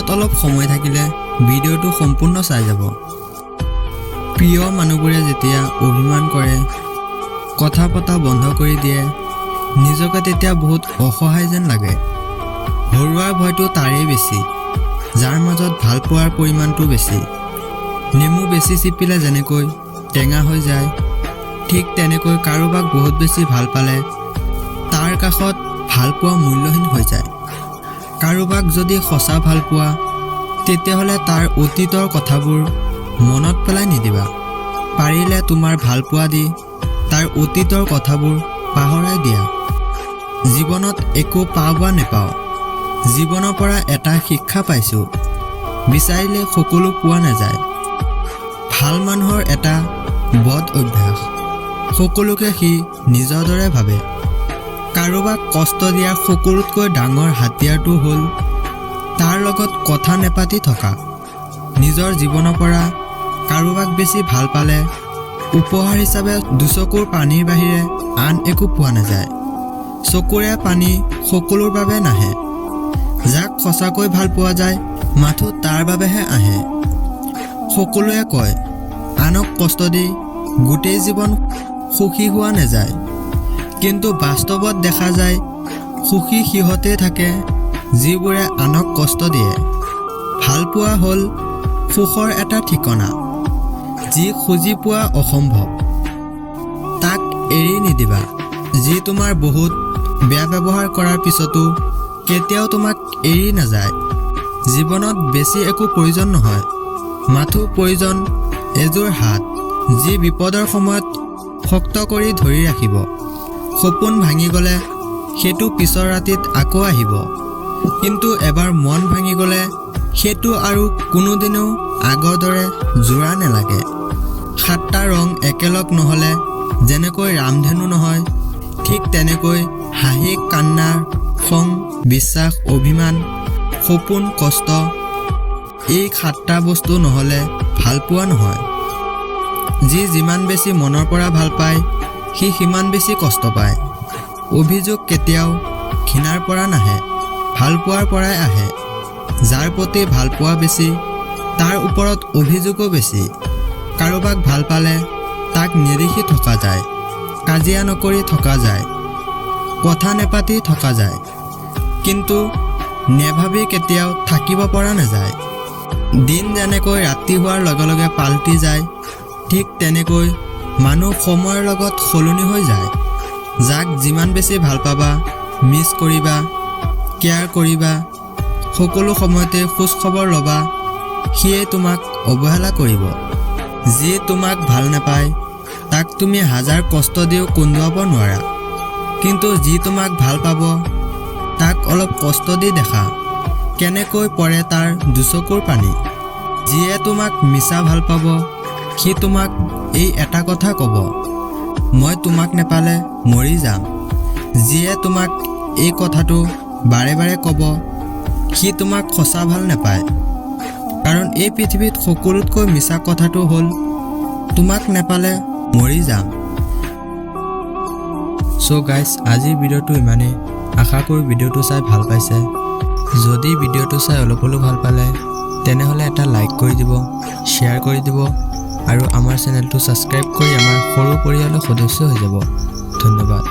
হাতত অলপ সময় থাকিলে ভিডিঅ'টো সম্পূৰ্ণ চাই যাব। প্ৰিয় মানুহবোৰে যেতিয়া অভিমান কৰে, কথা পতা বন্ধ কৰি দিয়ে, নিজকে তেতিয়া বহুত অসহায় যেন লাগে। হৰুৱাৰ ভয়টো তাৰেই বেছি, যাৰ মাজত ভাল পোৱাৰ পৰিমাণটো বেছি। নেমু বেছি চিপিলে যেনেকৈ টেঙা হৈ যায়, ঠিক তেনেকৈ কাৰোবাক বহুত বেছি ভাল পালে তাৰ কাষত ভাল পোৱা মূল্যহীন হৈ যায়। কাৰোবাক যদি সঁচা ভাল পোৱা, তেতিয়াহ'লে তাৰ অতীতৰ কথাবোৰ মনত পেলাই নিদিবা। পাৰিলে তোমাৰ ভাল পোৱা দি তাৰ অতীতৰ কথাবোৰ পাহৰাই দিয়া। জীৱনত একো পাওঁ বা নেপাওঁ, জীৱনৰ পৰা এটা শিক্ষা পাইছোঁ, বিচাৰিলে সকলো পোৱা নাযায়। ভাল মানুহৰ এটা বদ অভ্যাস, সকলোকে সি নিজৰ দৰে ভাবে। কাৰোবাক কষ্ট দিয়াৰ সকলোতকৈ ডাঙৰ হাতিয়াৰটো হ'ল তাৰ লগত কথা নেপাতি থকা। নিজৰ জীৱনৰ পৰা কাৰোবাক বেছি ভাল পালে উপহাৰ হিচাপে দুচকুৰ পানীৰ বাহিৰে আন একো পোৱা নাযায়। চকুৰে পানী সকলোৰ বাবে নাহে, যাক সঁচাকৈ ভাল পোৱা যায় মাথো তাৰ বাবেহে আহে। সকলোৱে কয় আনক কষ্ট দি গোটেই জীৱন সুখী হোৱা নাযায়, কিন্তু বাস্তৱত দেখা যায় সুখী সিহঁতে থাকে যিবোৰে আনক কষ্ট দিয়ে। ভাল পোৱা হ'ল সুখৰ এটা ঠিকনা, যি খুজি পোৱা অসম্ভৱ। তাক এৰি নিদিবা, যি তোমাৰ বহুত বেয়া ব্যৱহাৰ কৰাৰ পিছতো কেতিয়াও তোমাক এৰি নাযায়। জীৱনত বেছি একো প্ৰয়োজন নহয়, মাথো প্ৰয়োজন এযোৰ হাত, যি বিপদৰ সময়ত শক্ত কৰি ধৰি ৰাখিব। সপোন ভাঙি গ'লে সেইটো পিছৰ ৰাতিত আকৌ আহিব, কিন্তু এবাৰ মন ভাঙি গ'লে সেইটো আৰু কোনোদিনেও আগৰ দৰে জোৰা নালাগে। 7টা ৰং একেলগ নহ'লে যেনেকৈ ৰামধেনু নহয়, ঠিক তেনেকৈ হাঁহি কান্না, খং, বিশ্বাস, অভিমান, সপোন, কষ্ট, এই 7টা বস্তু নহ'লে ভাল পোৱা নহয়। যি যিমান বেছি মনৰ পৰা ভাল পায় সি সিমান বেছি কষ্ট পায়। অভিযোগ কেতিয়াও ঘৃণাৰ পৰা নাহে, ভাল পোৱাৰ পৰাই আহে। যাৰ প্ৰতি ভাল পোৱা বেছি তাৰ ওপৰত অভিযোগো বেছি। কাৰোবাক ভাল পালে তাক নিৰিখি থকা যায়, কাজিয়া নকৰি থকা যায়, কথা নেপাতি থকা যায়, কিন্তু নেভাবি কেতিয়াও থাকিব পৰা নাযায়। দিন যেনেকৈ ৰাতি হোৱাৰ লগে লগে পাল্টি যায়, ঠিক তেনেকৈ মানুহ সময়ৰ লগত সলনি হৈ যায়। যাক যিমান বেছি ভাল পাবা, মিছ কৰিবা, কেয়াৰ কৰিবা, সকলো সময়তে খোজ খবৰ ল'বা, সিয়ে তোমাক অৱহেলা কৰিব। যিয়ে তোমাক ভাল নাপায় তাক তুমি হাজাৰ কষ্ট দিও কন্দুৱাব নোৱাৰা, কিন্তু যি তোমাক ভাল পাব তাক অলপ কষ্ট দি দেখা কেনেকৈ পৰে তাৰ দুচকুৰ পানী। যিয়ে তোমাক মিছা ভাল পাব সি তোমাক এই এটা কথা ক'ব, মই তোমাক নেপালে মৰি যাম। যিয়ে তোমাক এই কথাটো বাৰে বাৰে ক'ব সি তোমাক সঁচা ভাল নাপায়, কাৰণ এই পৃথিৱীত সকলোতকৈ মিছা কথাটো হ'ল তোমাক নেপালে মৰি যাম। চ' গাইজ, আজিৰ ভিডিঅ'টো ইমানেই। আশা কৰোঁ ভিডিঅ'টো চাই ভাল পাইছে। যদি ভিডিঅ'টো চাই অলপ হ'লেও ভাল পালে তেনেহ'লে এটা লাইক কৰি দিব, শ্বেয়াৰ কৰি দিব আৰু আমাৰ চেনেলটো ছাবস্ক্ৰাইব কৰি আমাৰ সৰু পৰিয়ালৰ সদস্য হৈ যাব। ধন্যবাদ।